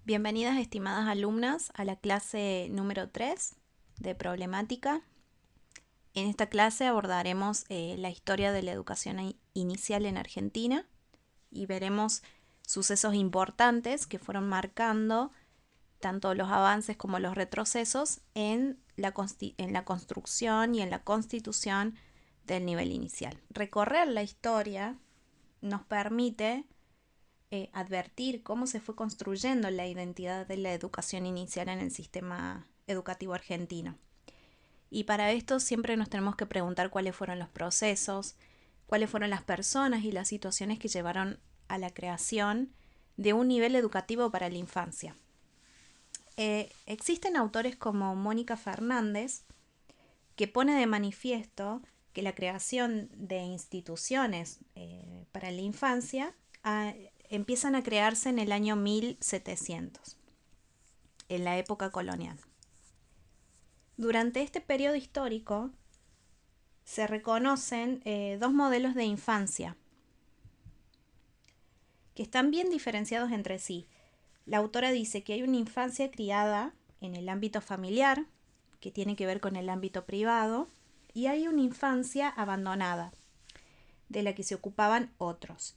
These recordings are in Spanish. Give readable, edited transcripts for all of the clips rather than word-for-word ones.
Bienvenidas, estimadas alumnas, a la clase número 3 de Problemática. En esta clase abordaremos la historia de la educación inicial en Argentina y veremos sucesos importantes que fueron marcando tanto los avances como los retrocesos en la construcción y en la constitución del nivel inicial. Recorrer la historia nos permite advertir cómo se fue construyendo la identidad de la educación inicial en el sistema educativo argentino. Y para esto siempre nos tenemos que preguntar cuáles fueron los procesos, cuáles fueron las personas y las situaciones que llevaron a la creación de un nivel educativo para la infancia. Existen autores como Mónica Fernández que pone de manifiesto que la creación de instituciones para la infancia empiezan a crearse en el año 1700, en la época colonial. Durante este periodo histórico se reconocen dos modelos de infancia que están bien diferenciados entre sí. La autora dice que hay una infancia criada en el ámbito familiar, que tiene que ver con el ámbito privado, y hay una infancia abandonada, de la que se ocupaban otros.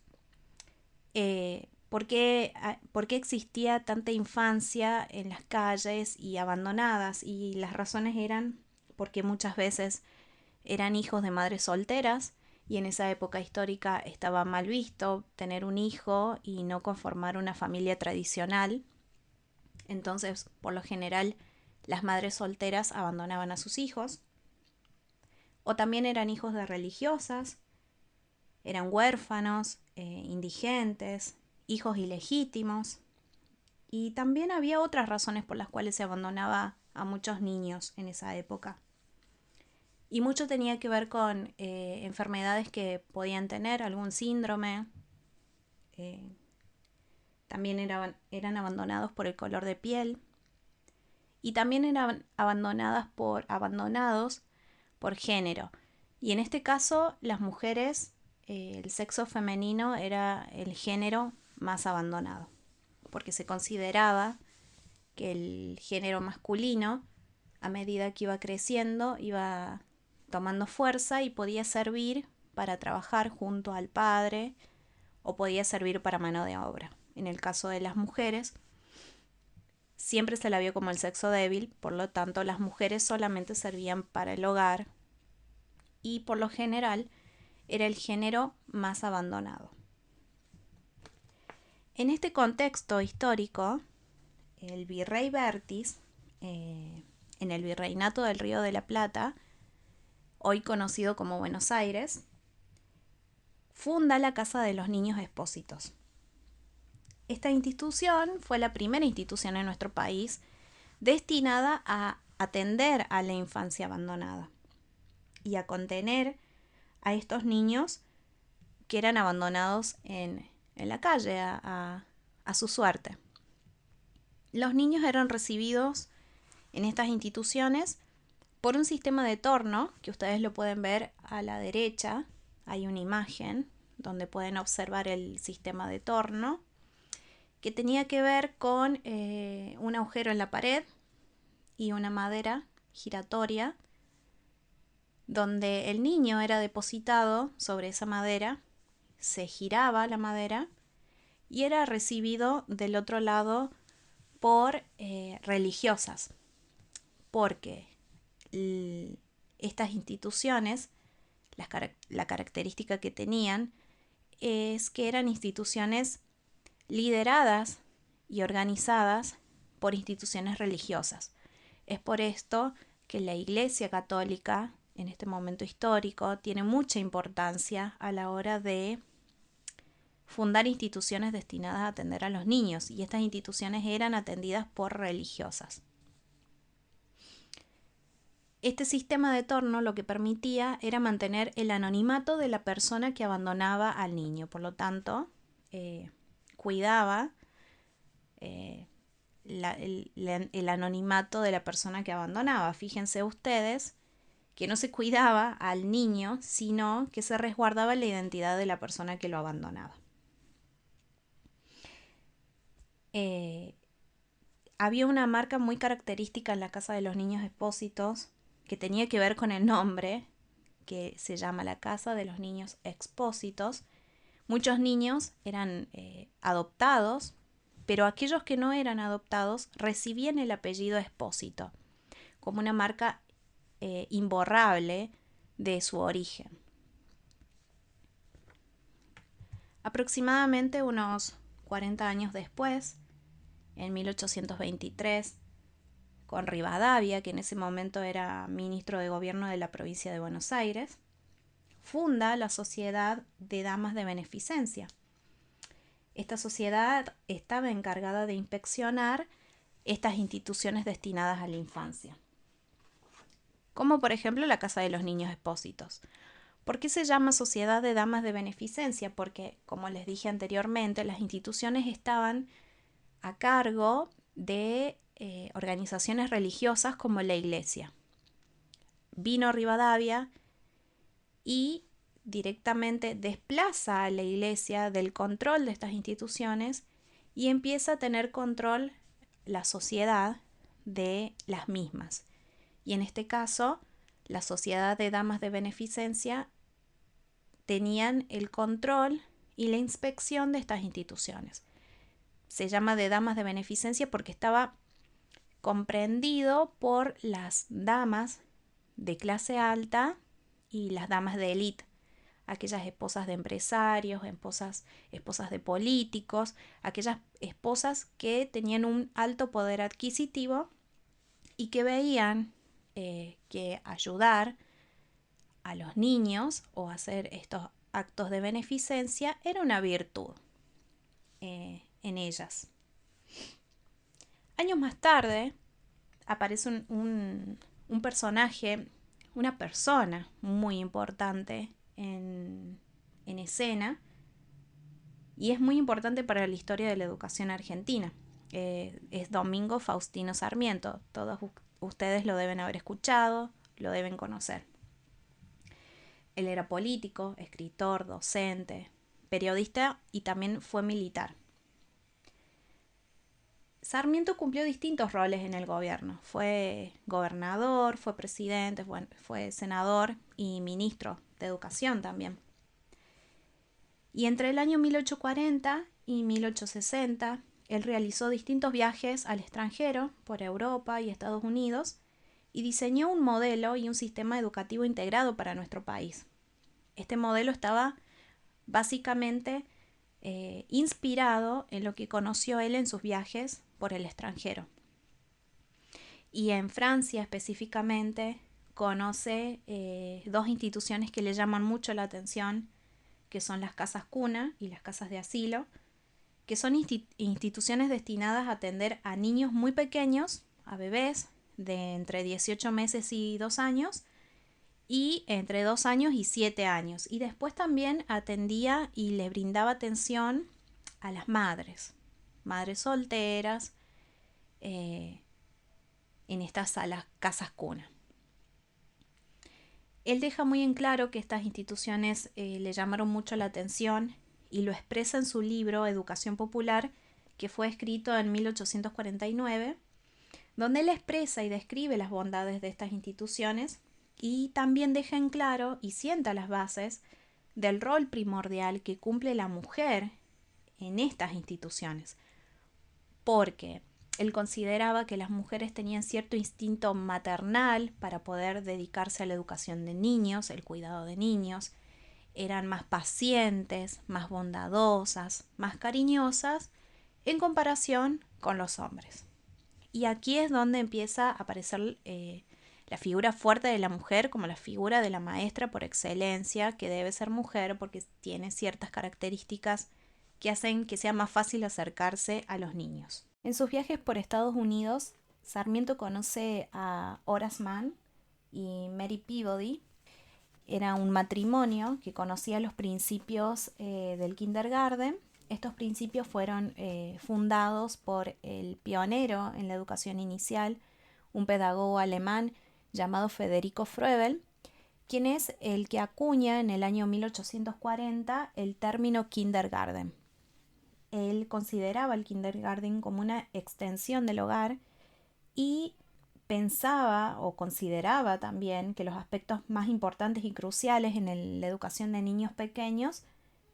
¿Por qué existía tanta infancia en las calles y abandonadas? Y las razones eran porque muchas veces eran hijos de madres solteras y en esa época histórica estaba mal visto tener un hijo y no conformar una familia tradicional. Entonces, por lo general, las madres solteras abandonaban a sus hijos. O también eran hijos de religiosas, eran huérfanos, indigentes, hijos ilegítimos. Y también había otras razones por las cuales se abandonaba a muchos niños en esa época. Y mucho tenía que ver con enfermedades que podían tener, algún síndrome. También eran abandonados por el color de piel. Y también eran abandonados por género. Y en este caso, las mujeres, el sexo femenino era el género más abandonado, porque se consideraba que el género masculino, a medida que iba creciendo, iba tomando fuerza y podía servir para trabajar junto al padre o podía servir para mano de obra. En el caso de las mujeres, siempre se la vio como el sexo débil, por lo tanto las mujeres solamente servían para el hogar y por lo general era el género más abandonado. En este contexto histórico, el virrey Bertis, en el virreinato del Río de la Plata, hoy conocido como Buenos Aires, funda la Casa de los Niños Expósitos. Esta institución fue la primera institución en nuestro país destinada a atender a la infancia abandonada y a contener a estos niños que eran abandonados en la calle a su suerte. Los niños eran recibidos en estas instituciones por un sistema de torno, que ustedes lo pueden ver a la derecha. Hay una imagen donde pueden observar el sistema de torno, que tenía que ver con un agujero en la pared y una madera giratoria, donde el niño era depositado sobre esa madera, se giraba la madera y era recibido del otro lado por religiosas, porque estas instituciones, la característica que tenían es que eran instituciones lideradas y organizadas por instituciones religiosas. Es por esto que la Iglesia Católica, en este momento histórico, tiene mucha importancia a la hora de fundar instituciones destinadas a atender a los niños, y estas instituciones eran atendidas por religiosas. Este sistema de torno lo que permitía era mantener el anonimato de la persona que abandonaba al niño, por lo tanto, cuidaba el anonimato de la persona que abandonaba. Fíjense ustedes que no se cuidaba al niño, sino que se resguardaba la identidad de la persona que lo abandonaba. había una marca muy característica en la Casa de los Niños Expósitos que tenía que ver con el nombre, que se llama la Casa de los Niños Expósitos. Muchos niños eran adoptados, pero aquellos que no eran adoptados recibían el apellido Expósito, como una marca imborrable de su origen. Aproximadamente unos 40 años después, en 1823, con Rivadavia, que en ese momento era ministro de gobierno de la provincia de Buenos Aires, funda la Sociedad de Damas de Beneficencia. Esta sociedad estaba encargada de inspeccionar estas instituciones destinadas a la infancia, como por ejemplo la Casa de los Niños Expósitos. ¿Por qué se llama Sociedad de Damas de Beneficencia? Porque, como les dije anteriormente, las instituciones estaban a cargo de organizaciones religiosas como la Iglesia. Vino Rivadavia y directamente desplaza a la Iglesia del control de estas instituciones y empieza a tener control la sociedad de las mismas. Y en este caso, la Sociedad de Damas de Beneficencia tenían el control y la inspección de estas instituciones. Se llama de Damas de Beneficencia porque estaba comprendido por las damas de clase alta y las damas de élite, aquellas esposas de empresarios, esposas de políticos, aquellas esposas que tenían un alto poder adquisitivo y que veían que ayudar a los niños o hacer estos actos de beneficencia era una virtud en ellas. Años más tarde aparece un personaje, una persona muy importante en escena y es muy importante para la historia de la educación argentina. Es Domingo Faustino Sarmiento. Todos ustedes lo deben haber escuchado, lo deben conocer. Él era político, escritor, docente, periodista y también fue militar. Sarmiento cumplió distintos roles en el gobierno. Fue gobernador, fue presidente, fue senador y ministro de Educación también. Y entre el año 1840 y 1860, él realizó distintos viajes al extranjero, por Europa y Estados Unidos, y diseñó un modelo y un sistema educativo integrado para nuestro país. Este modelo estaba básicamente inspirado en lo que conoció él en sus viajes por el extranjero. Y en Francia específicamente conoce dos instituciones que le llaman mucho la atención, que son las casas cuna y las casas de asilo, que son instituciones destinadas a atender a niños muy pequeños, a bebés de entre 18 meses y 2 años, y entre 2 años y 7 años. Y después también atendía y le brindaba atención a las madres solteras, en estas casas cuna. Él deja muy en claro que estas instituciones le llamaron mucho la atención y lo expresa en su libro Educación Popular, que fue escrito en 1849, donde él expresa y describe las bondades de estas instituciones y también deja en claro y sienta las bases del rol primordial que cumple la mujer en estas instituciones, porque él consideraba que las mujeres tenían cierto instinto maternal para poder dedicarse a la educación de niños, el cuidado de niños, eran más pacientes, más bondadosas, más cariñosas en comparación con los hombres. Y aquí es donde empieza a aparecer la figura fuerte de la mujer como la figura de la maestra por excelencia, que debe ser mujer porque tiene ciertas características que hacen que sea más fácil acercarse a los niños. En sus viajes por Estados Unidos, Sarmiento conoce a Horace Mann y Mary Peabody. Era un matrimonio que conocía los principios del kindergarten. Estos principios fueron fundados por el pionero en la educación inicial, un pedagogo alemán llamado Federico Froebel, quien es el que acuña en el año 1840 el término kindergarten. Él consideraba el kindergarten como una extensión del hogar y pensaba o consideraba también que los aspectos más importantes y cruciales en la educación de niños pequeños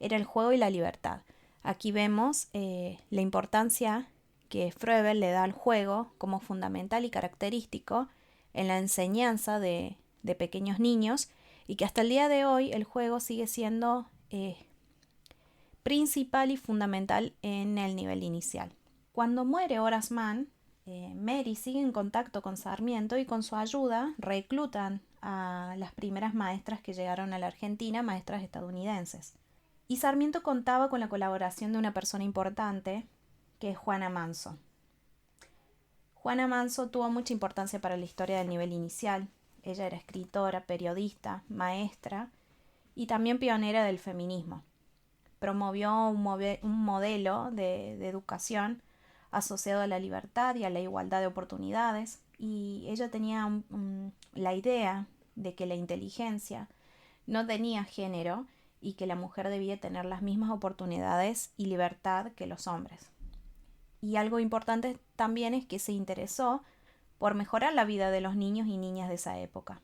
era el juego y la libertad. Aquí vemos la importancia que Froebel le da al juego como fundamental y característico en la enseñanza de pequeños niños, y que hasta el día de hoy el juego sigue siendo principal y fundamental en el nivel inicial. Cuando muere Horace Mann, Mary sigue en contacto con Sarmiento y con su ayuda reclutan a las primeras maestras que llegaron a la Argentina, maestras estadounidenses. Y Sarmiento contaba con la colaboración de una persona importante, que es Juana Manso. Juana Manso tuvo mucha importancia para la historia del nivel inicial. Ella era escritora, periodista, maestra y también pionera del feminismo. Promovió un modelo de educación asociado a la libertad y a la igualdad de oportunidades, y ella tenía la idea de que la inteligencia no tenía género y que la mujer debía tener las mismas oportunidades y libertad que los hombres. Y algo importante también es que se interesó por mejorar la vida de los niños y niñas de esa época.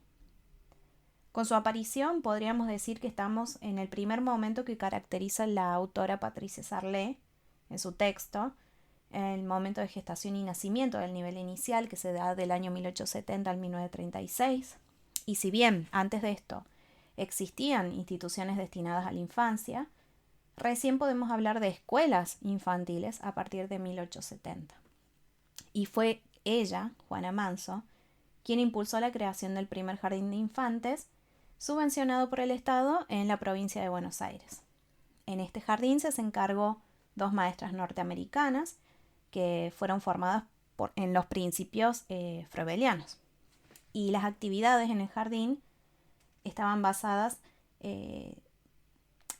Con su aparición podríamos decir que estamos en el primer momento que caracteriza la autora Patricia Sarlé en su texto, el momento de gestación y nacimiento del nivel inicial, que se da del año 1870 al 1936. Y si bien antes de esto existían instituciones destinadas a la infancia, recién podemos hablar de escuelas infantiles a partir de 1870. Y fue ella, Juana Manso, quien impulsó la creación del primer jardín de infantes, subvencionado por el Estado en la provincia de Buenos Aires. En este jardín se encargó 2 maestras norteamericanas que fueron formadas en los principios froebelianos. Y las actividades en el jardín estaban basadas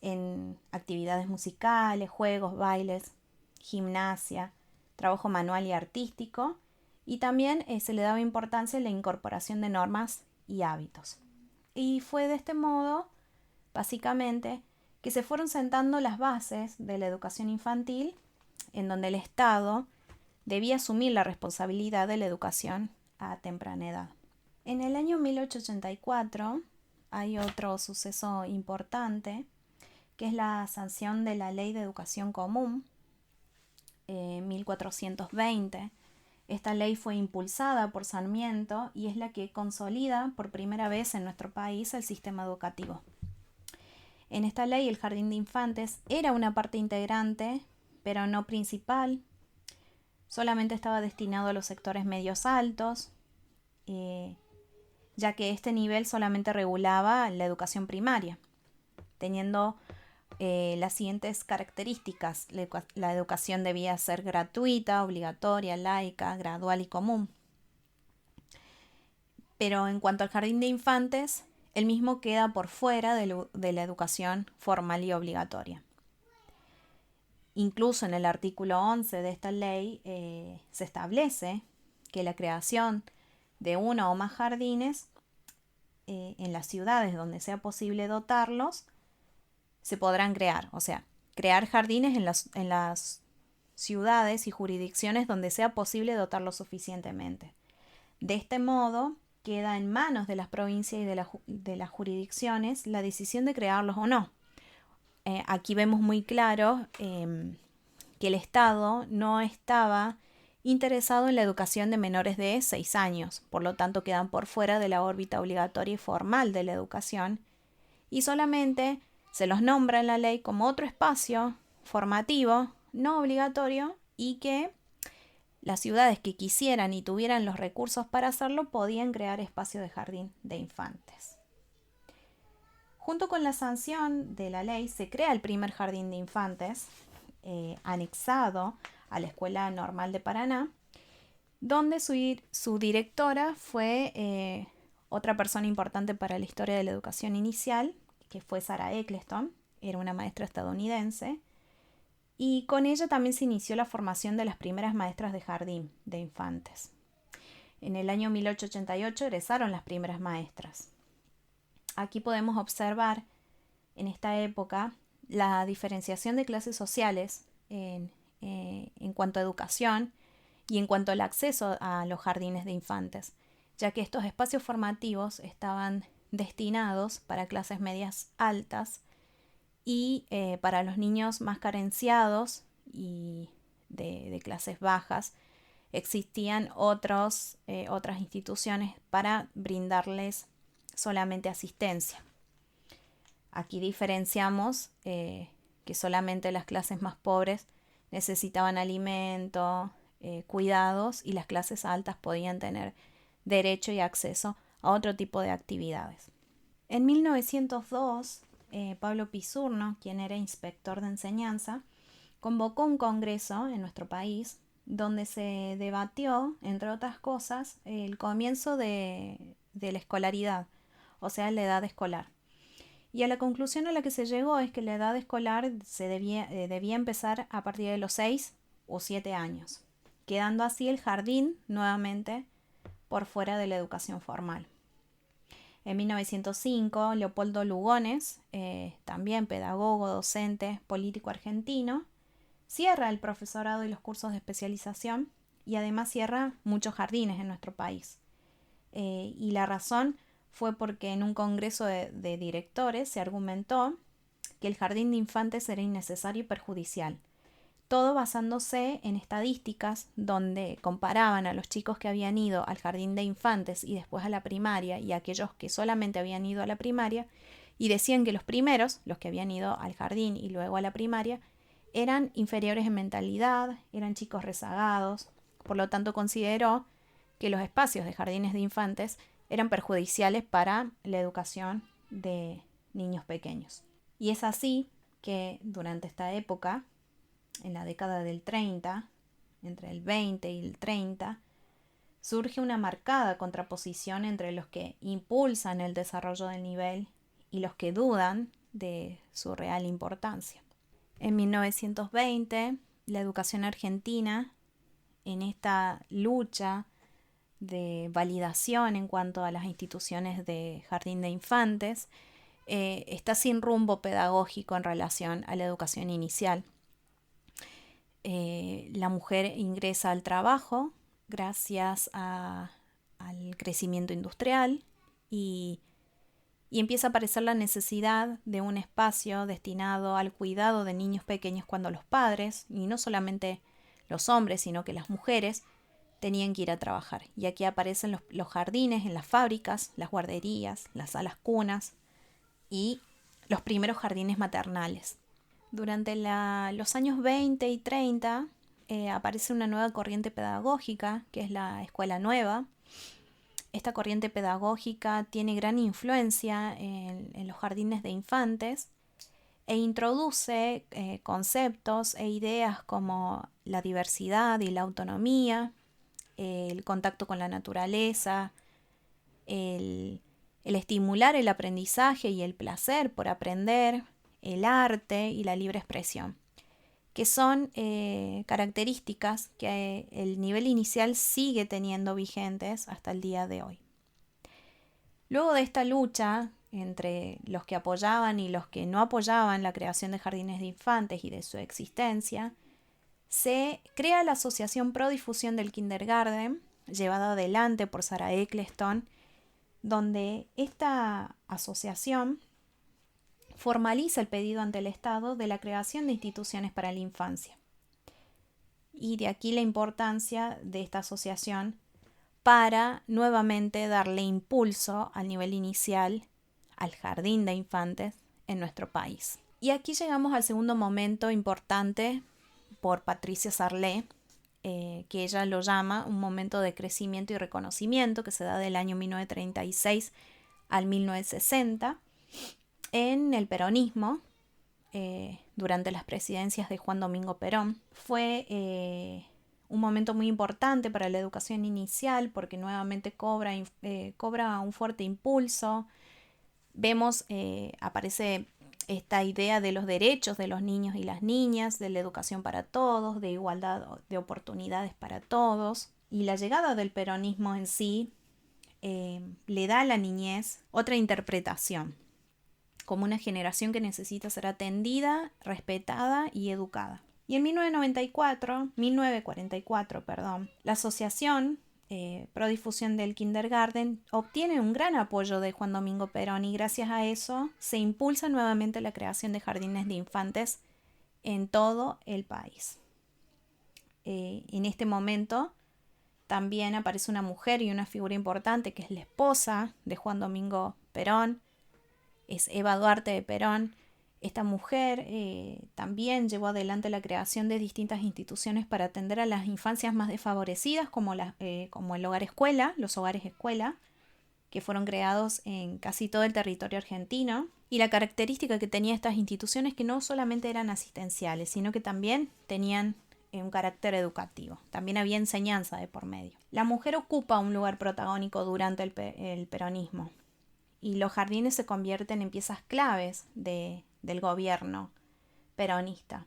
en actividades musicales, juegos, bailes, gimnasia, trabajo manual y artístico, y también se le daba importancia a la incorporación de normas y hábitos. Y fue de este modo, básicamente, que se fueron sentando las bases de la educación infantil, en donde el Estado debía asumir la responsabilidad de la educación a temprana edad. En el año 1884 hay otro suceso importante, que es la sanción de la Ley de Educación Común, 1420. Esta ley fue impulsada por Sarmiento y es la que consolida por primera vez en nuestro país el sistema educativo. En esta ley el jardín de infantes era una parte integrante, pero no principal. Solamente estaba destinado a los sectores medios altos, ya que este nivel solamente regulaba la educación primaria, teniendo las siguientes características. La educación debía ser gratuita, obligatoria, laica, gradual y común. Pero en cuanto al jardín de infantes, el mismo queda por fuera de la educación formal y obligatoria. Incluso en el artículo 11 de esta ley se establece que la creación de uno o más jardines en las ciudades donde sea posible dotarlos se podrán crear, o sea, crear jardines en las ciudades y jurisdicciones donde sea posible dotarlos suficientemente. De este modo, queda en manos de las provincias y de las jurisdicciones la decisión de crearlos o no. Aquí vemos muy claro que el Estado no estaba interesado en la educación de menores de 6 años, por lo tanto quedan por fuera de la órbita obligatoria y formal de la educación, y solamente se los nombra en la ley como otro espacio formativo no obligatorio, y que las ciudades que quisieran y tuvieran los recursos para hacerlo podían crear espacios de jardín de infantes. Junto con la sanción de la ley se crea el primer jardín de infantes, anexado a la Escuela Normal de Paraná, donde su directora fue otra persona importante para la historia de la educación inicial, que fue Sarah Eccleston, era una maestra estadounidense, y con ella también se inició la formación de las primeras maestras de jardín de infantes. En el año 1888 egresaron las primeras maestras. Aquí podemos observar en esta época la diferenciación de clases sociales en cuanto a educación y en cuanto al acceso a los jardines de infantes, ya que estos espacios formativos estaban destinados para clases medias altas y para los niños más carenciados y de clases bajas existían otras instituciones para brindarles solamente asistencia. Aquí diferenciamos que solamente las clases más pobres necesitaban alimento, cuidados, y las clases altas podían tener derecho y acceso a otro tipo de actividades. En 1902, Pablo Pisurno, quien era inspector de enseñanza, convocó un congreso en nuestro país donde se debatió, entre otras cosas, el comienzo de la escolaridad, o sea, la edad escolar. Y a la conclusión a la que se llegó es que la edad escolar se debía empezar a partir de los 6 o 7 años, quedando así el jardín nuevamente por fuera de la educación formal. En 1905, Leopoldo Lugones, también pedagogo, docente, político argentino, cierra el profesorado y los cursos de especialización y además cierra muchos jardines en nuestro país. Y la razón fue porque en un congreso de directores se argumentó que el jardín de infantes era innecesario y perjudicial. Todo basándose en estadísticas donde comparaban a los chicos que habían ido al jardín de infantes y después a la primaria y a aquellos que solamente habían ido a la primaria, y decían que los primeros, los que habían ido al jardín y luego a la primaria, eran inferiores en mentalidad, eran chicos rezagados. Por lo tanto, consideró que los espacios de jardines de infantes eran perjudiciales para la educación de niños pequeños. Y es así que durante esta época, en la década del 30, entre el 20 y el 30, surge una marcada contraposición entre los que impulsan el desarrollo del nivel y los que dudan de su real importancia. En 1920, la educación argentina, en esta lucha de validación en cuanto a las instituciones de jardín de infantes, está sin rumbo pedagógico en relación a la educación inicial. La mujer ingresa al trabajo gracias al crecimiento industrial y empieza a aparecer la necesidad de un espacio destinado al cuidado de niños pequeños cuando los padres, y no solamente los hombres, sino que las mujeres, tenían que ir a trabajar. Y aquí aparecen los jardines en las fábricas, las guarderías, las salas cunas y los primeros jardines maternales. Durante los años 20 y 30 aparece una nueva corriente pedagógica, que es la Escuela Nueva. Esta corriente pedagógica tiene gran influencia en los jardines de infantes e introduce conceptos e ideas como la diversidad y la autonomía, el contacto con la naturaleza, el estimular el aprendizaje y el placer por aprender, el arte y la libre expresión, que son características que el nivel inicial sigue teniendo vigentes hasta el día de hoy. Luego de esta lucha entre los que apoyaban y los que no apoyaban la creación de jardines de infantes y de su existencia, se crea la Asociación Pro Difusión del Kindergarten, llevada adelante por Sarah Eccleston, donde esta asociación formaliza el pedido ante el Estado de la creación de instituciones para la infancia. Y de aquí la importancia de esta asociación para nuevamente darle impulso al nivel inicial al jardín de infantes en nuestro país. Y aquí llegamos al segundo momento importante por Patricia Sarlé, que ella lo llama un momento de crecimiento y reconocimiento que se da del año 1936 al 1960 en el peronismo, durante las presidencias de Juan Domingo Perón. Fue un momento muy importante para la educación inicial porque nuevamente cobra un fuerte impulso. Vemos, aparece esta idea de los derechos de los niños y las niñas, de la educación para todos, de igualdad de oportunidades para todos. Y la llegada del peronismo en sí le da a la niñez otra interpretación, como una generación que necesita ser atendida, respetada y educada. Y en 1944, la Asociación Pro Difusión del Kindergarten obtiene un gran apoyo de Juan Domingo Perón y gracias a eso se impulsa nuevamente la creación de jardines de infantes en todo el país. En este momento también aparece una mujer y una figura importante que es la esposa de Juan Domingo Perón, es Eva Duarte de Perón. Esta mujer también llevó adelante la creación de distintas instituciones para atender a las infancias más desfavorecidas, como el hogar escuela, los hogares escuela, que fueron creados en casi todo el territorio argentino. Y la característica que tenía estas instituciones es que no solamente eran asistenciales, sino que también tenían un carácter educativo. También había enseñanza de por medio. La mujer ocupa un lugar protagónico durante el peronismo y los jardines se convierten en piezas claves del gobierno peronista.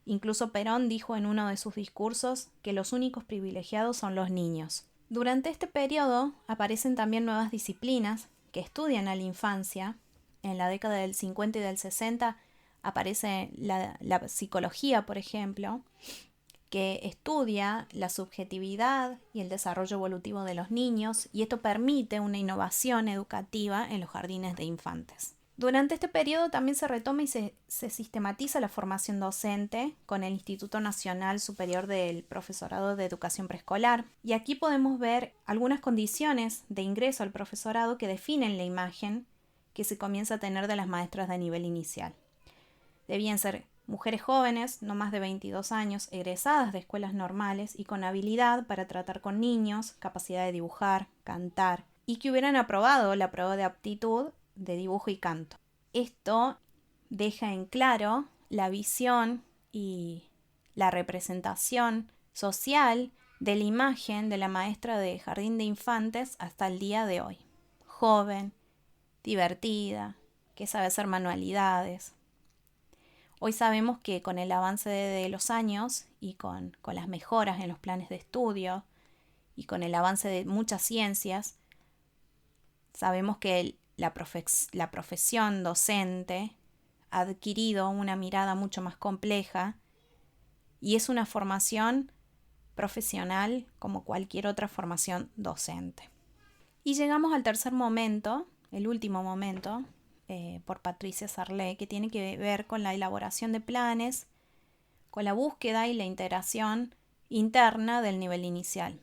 Incluso Perón dijo en uno de sus discursos que los únicos privilegiados son los niños. Durante este periodo aparecen también nuevas disciplinas que estudian a la infancia. En la década del 50 y del 60 aparece la psicología, por ejemplo, que estudia la subjetividad y el desarrollo evolutivo de los niños, y esto permite una innovación educativa en los jardines de infantes. Durante este periodo también se retoma y se sistematiza la formación docente con el Instituto Nacional Superior del Profesorado de Educación Preescolar. Y aquí podemos ver algunas condiciones de ingreso al profesorado que definen la imagen que se comienza a tener de las maestras de nivel inicial. Debían ser mujeres jóvenes, no más de 22 años, egresadas de escuelas normales y con habilidad para tratar con niños, capacidad de dibujar, cantar, y que hubieran aprobado la prueba de aptitud de dibujo y canto. Esto deja en claro la visión y la representación social de la imagen de la maestra de jardín de infantes hasta el día de hoy. Joven, divertida, que sabe hacer manualidades. Hoy sabemos que con el avance de los años y con las mejoras en los planes de estudio y con el avance de muchas ciencias, sabemos que la profesión docente ha adquirido una mirada mucho más compleja y es una formación profesional como cualquier otra formación docente. Y llegamos al tercer momento, el último momento, por Patricia Sarlé, que tiene que ver con la elaboración de planes, con la búsqueda y la integración interna del nivel inicial.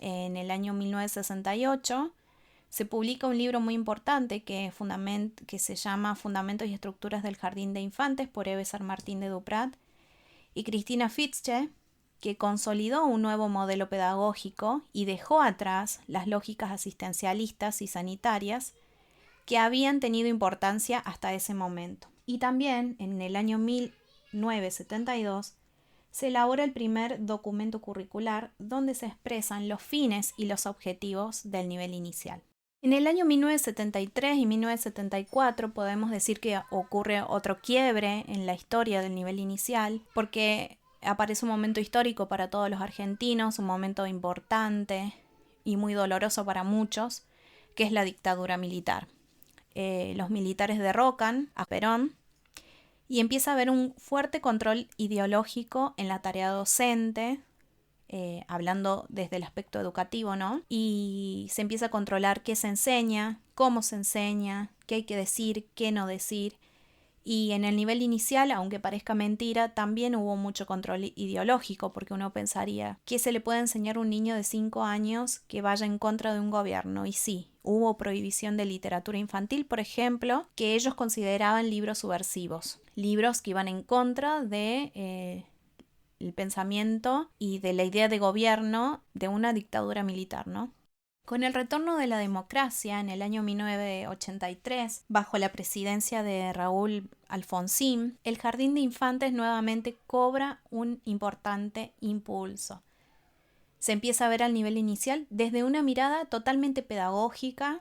En el año 1968 se publica un libro muy importante que se llama Fundamentos y Estructuras del Jardín de Infantes por Eve San Martín de Duprat y Cristina Fitzche, que consolidó un nuevo modelo pedagógico y dejó atrás las lógicas asistencialistas y sanitarias que habían tenido importancia hasta ese momento. Y también en el año 1972 se elabora el primer documento curricular donde se expresan los fines y los objetivos del nivel inicial. En el año 1973 y 1974 podemos decir que ocurre otro quiebre en la historia del nivel inicial, porque aparece un momento histórico para todos los argentinos, un momento importante y muy doloroso para muchos, que es la dictadura militar. Los militares derrocan a Perón y empieza a haber un fuerte control ideológico en la tarea docente, hablando desde el aspecto educativo, ¿no? Y se empieza a controlar qué se enseña, cómo se enseña, qué hay que decir, qué no decir. Y en el nivel inicial, aunque parezca mentira, también hubo mucho control ideológico, porque uno pensaría, ¿qué se le puede enseñar a un niño de 5 años que vaya en contra de un gobierno? Y sí, hubo prohibición de literatura infantil, por ejemplo, que ellos consideraban libros subversivos, libros que iban en contra de el pensamiento y de la idea de gobierno de una dictadura militar, ¿no? Con el retorno de la democracia en el año 1983, bajo la presidencia de Raúl Alfonsín, el Jardín de Infantes nuevamente cobra un importante impulso. Se empieza a ver al nivel inicial desde una mirada totalmente pedagógica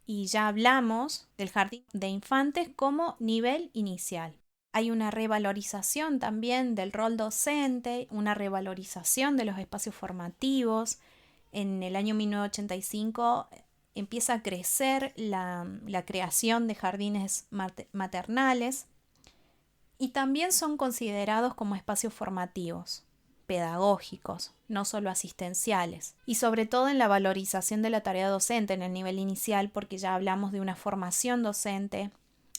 y ya hablamos del Jardín de Infantes como nivel inicial. Hay una revalorización también del rol docente, una revalorización de los espacios formativos. En el año 1985 empieza a crecer la creación de jardines maternales y también son considerados como espacios formativos, pedagógicos, no solo asistenciales, y sobre todo en la valorización de la tarea docente en el nivel inicial, porque ya hablamos de una formación docente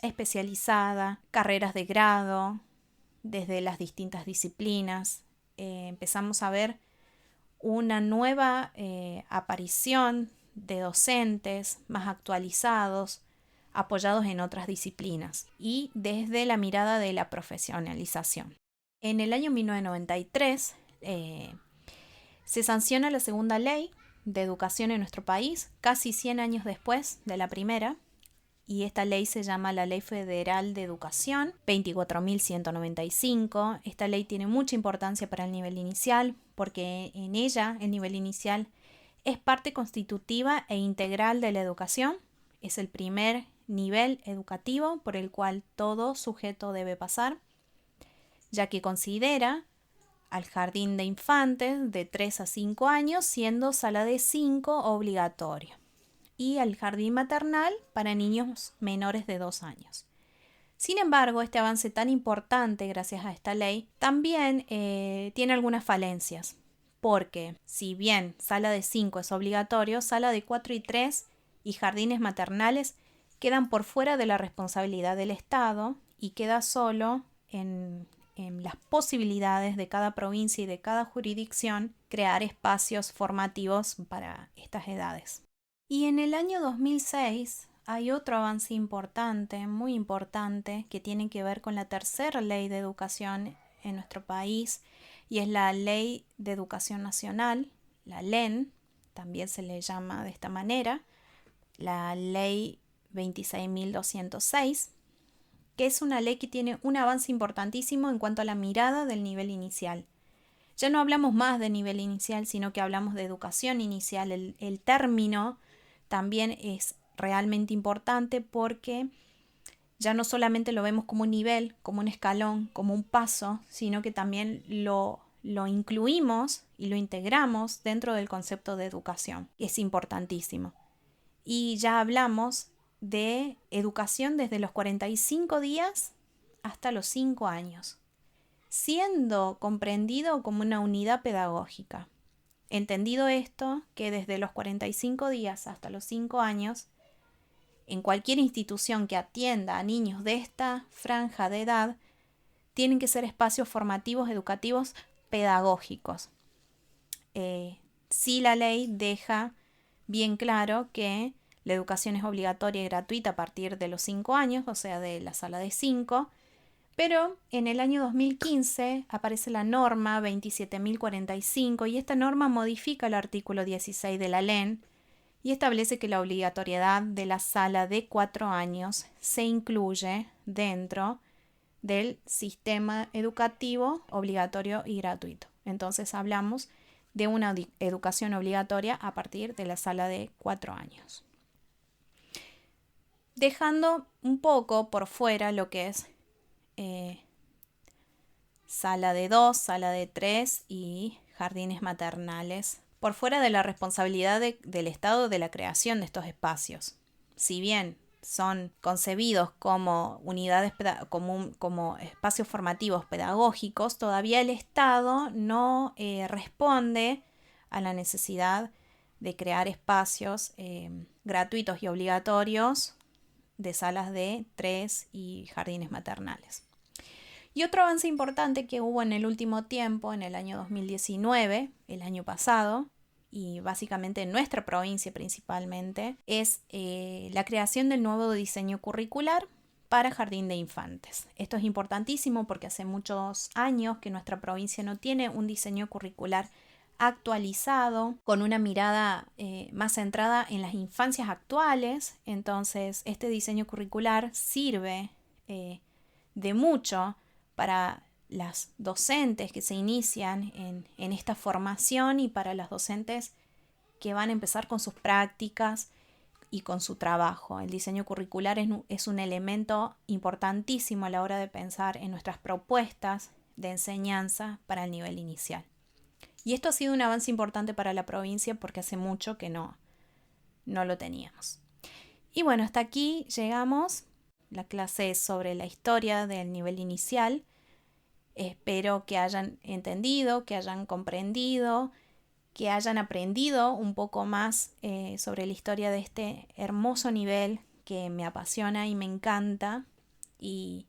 especializada, carreras de grado, desde las distintas disciplinas. Empezamos a ver una nueva aparición de docentes más actualizados, apoyados en otras disciplinas y desde la mirada de la profesionalización. En el año 1993 se sanciona la segunda ley de educación en nuestro país, casi 100 años después de la primera, y esta ley se llama la Ley Federal de Educación 24.195. Esta ley tiene mucha importancia para el nivel inicial porque en ella el nivel inicial es parte constitutiva e integral de la educación. Es el primer nivel educativo por el cual todo sujeto debe pasar, ya que considera al jardín de infantes de 3 a 5 años siendo sala de 5 obligatorio y al jardín maternal para niños menores de 2 años. Sin embargo, este avance tan importante gracias a esta ley también tiene algunas falencias, porque si bien sala de 5 es obligatorio, sala de 4 y 3 y jardines maternales quedan por fuera de la responsabilidad del Estado y queda solo en las posibilidades de cada provincia y de cada jurisdicción crear espacios formativos para estas edades. Y en el año 2006 hay otro avance importante, muy importante, que tiene que ver con la tercera ley de educación en nuestro país y es la Ley de Educación Nacional, la LEN, también se le llama de esta manera, la Ley 26.206, que es una ley que tiene un avance importantísimo en cuanto a la mirada del nivel inicial. Ya no hablamos más de nivel inicial, sino que hablamos de educación inicial. El término también es realmente importante porque ya no solamente lo vemos como un nivel, como un escalón, como un paso, sino que también lo incluimos y lo integramos dentro del concepto de educación. Es importantísimo. Y ya hablamos de educación desde los 45 días hasta los 5 años, siendo comprendido como una unidad pedagógica. Entendido esto, que desde los 45 días hasta los 5 años, en cualquier institución que atienda a niños de esta franja de edad, tienen que ser espacios formativos, educativos, pedagógicos. Sí, la ley deja bien claro que la educación es obligatoria y gratuita a partir de los 5 años, o sea, de la sala de 5, pero en el año 2015 aparece la norma 27.045 y esta norma modifica el artículo 16 de la LEN y establece que la obligatoriedad de la sala de 4 años se incluye dentro del sistema educativo obligatorio y gratuito. Entonces hablamos de una educación obligatoria a partir de la sala de 4 años. Dejando un poco por fuera lo que es sala de 2, sala de 3 y jardines maternales, por fuera de la responsabilidad del Estado de la creación de estos espacios. Si bien son concebidos como unidades, como espacios formativos pedagógicos, todavía el Estado no responde a la necesidad de crear espacios gratuitos y obligatorios de salas de 3 y jardines maternales. Y otro avance importante que hubo en el último tiempo, en el año 2019, el año pasado, y básicamente en nuestra provincia principalmente, es la creación del nuevo diseño curricular para jardín de infantes. Esto es importantísimo porque hace muchos años que nuestra provincia no tiene un diseño curricular actualizado, con una mirada más centrada en las infancias actuales. Entonces, este diseño curricular sirve de mucho para las docentes que se inician en esta formación y para las docentes que van a empezar con sus prácticas y con su trabajo. El diseño curricular es un elemento importantísimo a la hora de pensar en nuestras propuestas de enseñanza para el nivel inicial. Y esto ha sido un avance importante para la provincia porque hace mucho que no lo teníamos. Y bueno, hasta aquí llegamos. La clase es sobre la historia del nivel inicial. Espero que hayan entendido, que hayan comprendido, que hayan aprendido un poco más sobre la historia de este hermoso nivel que me apasiona y me encanta. Y,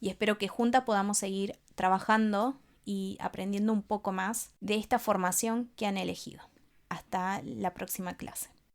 y espero que juntas podamos seguir trabajando y aprendiendo un poco más de esta formación que han elegido. Hasta la próxima clase.